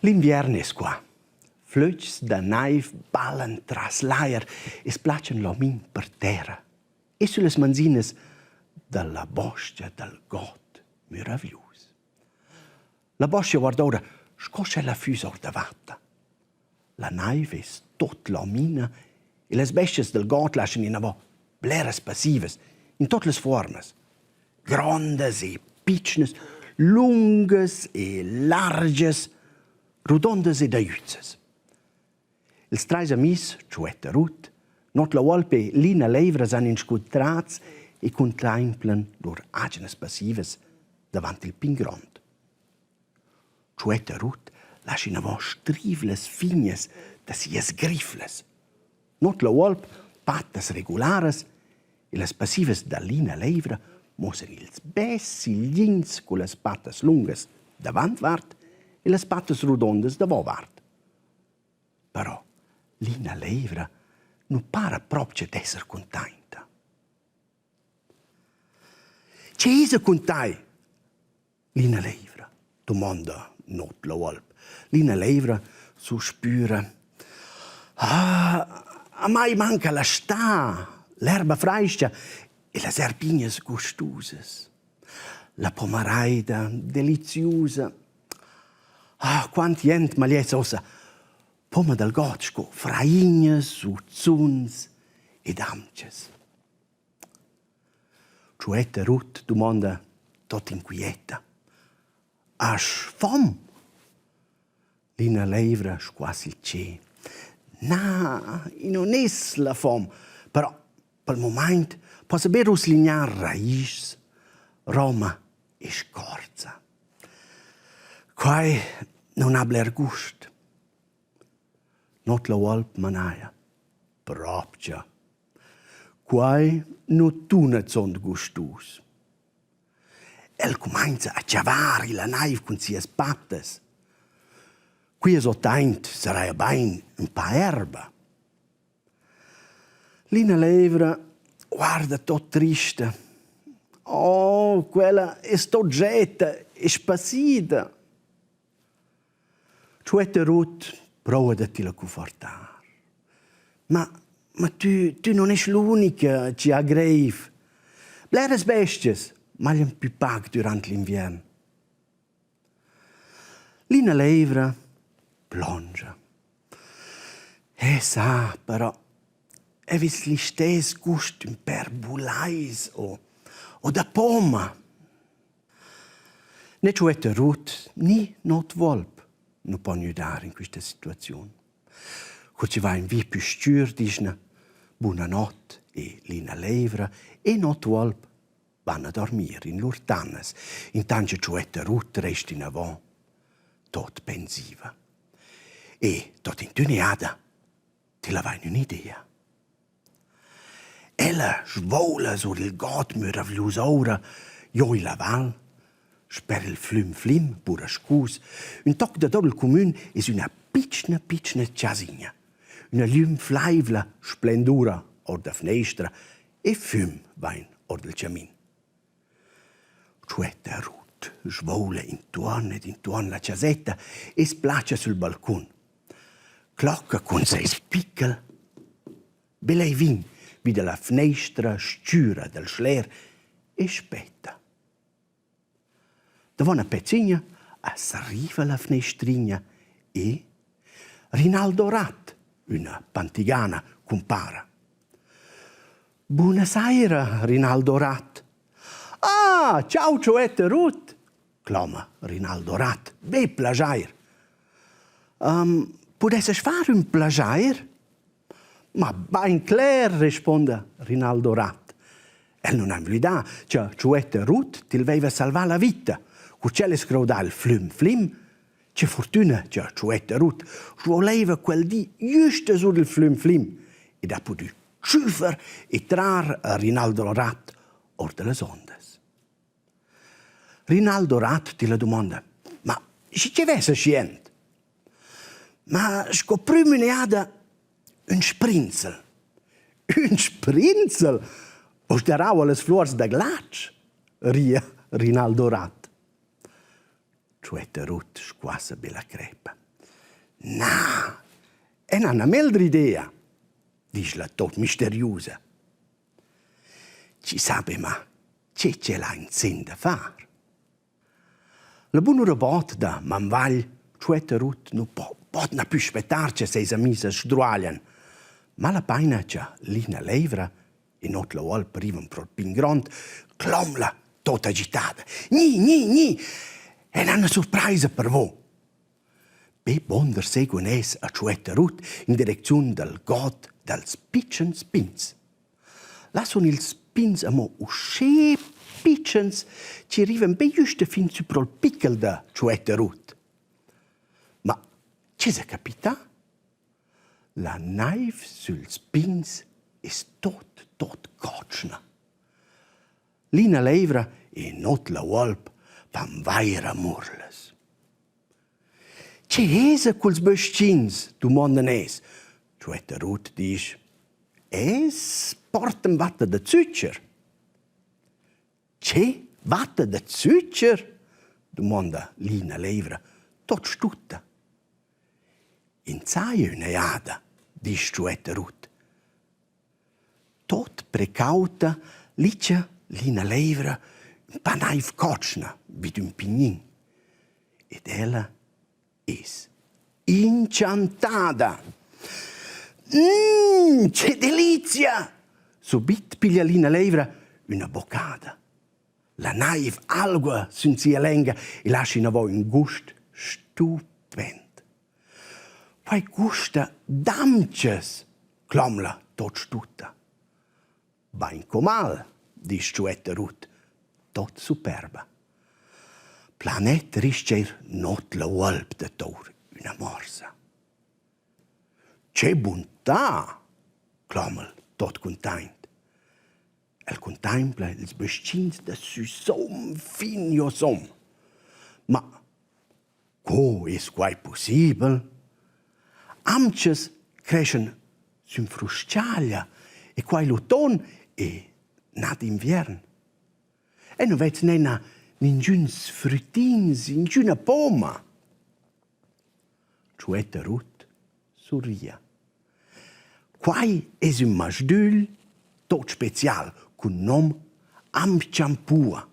L'inverno è qua. Flöts da naiv ballan tras l'aer e splaccian l'omin per terra. E sulle manzines dalla boscia del got meraviglius. La boscia guarda ora scoscia la füsa or davata. La naiv è tot l'omina e le besties del got lasciano in avò bleras passives in tutte le forme. Grandes e piccines, lungas e larges, rodondas e daiuzzes. Els trais amis, Ciuetta Ruth, not la volpe Lina Leivra san inscutrats e contemplan lor agenes passives davant il pin grond. Ciuetta Ruth lascia in avò strivles fignes da sies grifles. Not la volpe patas regulares e las passives da Lina Leivra mossen ils bessi glins con las patas lungas davant vart e las patas rodondas davò vart. Però Lina Leivra non para proprio d'esser contenta. C'è isa contai? Lina Leivra domanda not la volpe. Lina Leivra sospira. A mai manca la sta, l'erba fraiscia e le erpignes gustosas. La pomaraida deliziosa. Quanti jent maliez ossa poma del gotschko, fraignes, uzzuns ed amces. Ciuetta Ruth domanda tot inquieta. Has fom? Lina Leivra squas il ce. Na, non es la fom, però pel moment possa ben ruslignar raiz, roma e scorza. Quai non ha bler gust. Not la volp manaia. Propcia. Quai non tunet sont gustus. El comincia a ciavari la naiv con sies pattes. Qui es ottaint sarai bain un pa erba. Lina Leivra guarda tot triste. Oh, quella è stoggetta e spassida. Ciuetta Ruth prova da ti la confortar. Ma tu non es l'unica che ha grave. Bleres besties maglian più pag durant l'inverno. Lina Leivra plongia. Sa, però, è vis li stes gust per bulais o da poma. Ne Ciuetta Ruth ni not volp non può aiutare in questa situazione. Ci va in via più stür, dice buonanotte e Lina Leivra e not volp vanno a dormire in lor tannas. Intanto Ciuetta Ruth resta in avò, tot pensiva. E tot intuneada ti la va in un'idea. Ella svola sur il got meraviglioso ora, joi la val, sper il flim pura scus, un toc da dor il comun es una piccina ciasigna, una lum flaivla splendura or da fnestra e fum vain or del ciamin. Ciuetta Ruth svola intorno ed intorno la ciasetta e splacia sul balcon. Clocca con sei spickel. Belei vin vide la fnestra sciura del schler e spetta. Da una pezzigna s'arriva la fnestrigna e Rinaldo Rat, una pantigana, compara. Buonasera, Rinaldo Rat. Ah, ciao Ciuetta Ruth, clama Rinaldo Rat, be plagiair. Potesses fare un plagiair? Ma ben clair, risponde Rinaldo Rat. El non ha verità, che Ciuetta Ruth ti aveva salvato la vita. Cucelle scrodà il flim, c'è fortuna che Ciuetta Ruth voleva quel dì giusto sul il flim e ha potuto sciufer e trar a Rinaldo Rat or delle ondes. Rinaldo Rat ti la domanda, ma se ci avesse scient? Ma scoprimo neada un sprinzel. Un sprinzel? O starau alle flors da glatsch? Ria Rinaldo Rat. Ciuetta Ruth squassa bella crepa. No, è una meglio idea, dice la tot misteriosa. Ci sape ma c'è la in da fare. La buona robot da Manvagl, Chueta Rut, non pot na più aspettarci se i amici sdruagliano. Ma la paina c'è Lina Levra e not la volpe arriva pro il pingront, clomla tutta agitata. Ni, è una sorpresa per voi. Be bonder seguono es a Chueta Rut in direzione del god dels Pitchen Spins. Là sono i spins amo usce piccens ci arrivano ben giusto fin su pro il pickel da Chueta Rut. Ma c'è se capita? La knife sul spins è tot cocna. Lina Levra e not la volp fan vaira murles. C'è esa quels bescins, domandan es. Chueta Rut dice, es porten vatta da Zucker. C'è vatta da Zucker? Domanda Lina Levra, tot stutta. In zaia una jada, dice Chueta Rut. Tot precauta, licia Lina Levra un panaif cocna, vid un pignin. Ed ella es incantada. Che delizia! Subit piglia Lina Levra una boccata. La naiv algua sun sia lenga e lascia in avò un gust stupend. Poi gusta damces, clomla tot stutta. Bain comal, dice Chueta Rut, tot superba. Planet riscer not la volp de tour, una morsa. Che bontà, clomel tot content. El contempla ils bescins de su som finio som. Ma co es quai possibel? Amches crescen sun frusciaglia e quai l'auton e nad invern. E non vez nena ninguns fruttins, ninguna poma. Chueta Rut sorria. Quai es un masdül tot special, cun nom Amchampua.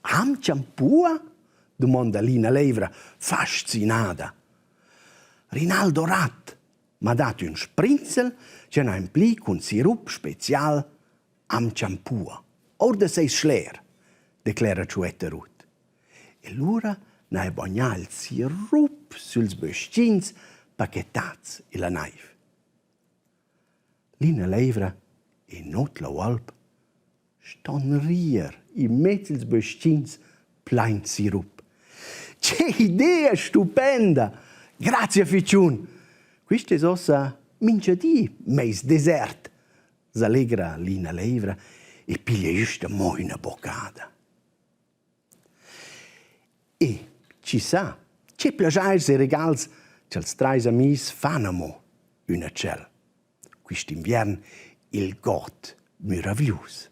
Amchampua? Domanda Lina Levra, fascinata. Rinaldo Rat m'ha dato un spritzel che n'ha impli con sirup special Amchampua. Orde sei schler, declara Chueta Rut. E l'ora n'ha bagnato il sirup suls bescins pacchettats e la naiv. Lina Levra e not la volp ston rier in mezzo ils bescins plein sirup. Che idea stupenda! Grazie ficciun! Questa è ossa minchadì meis desert, s'allegra Lina Levra e piglia giusto mo una boccata. E ci sa, c'è plagiars e regals che els trais amis fanno mo una cel. Quest'invern il got meraviglius.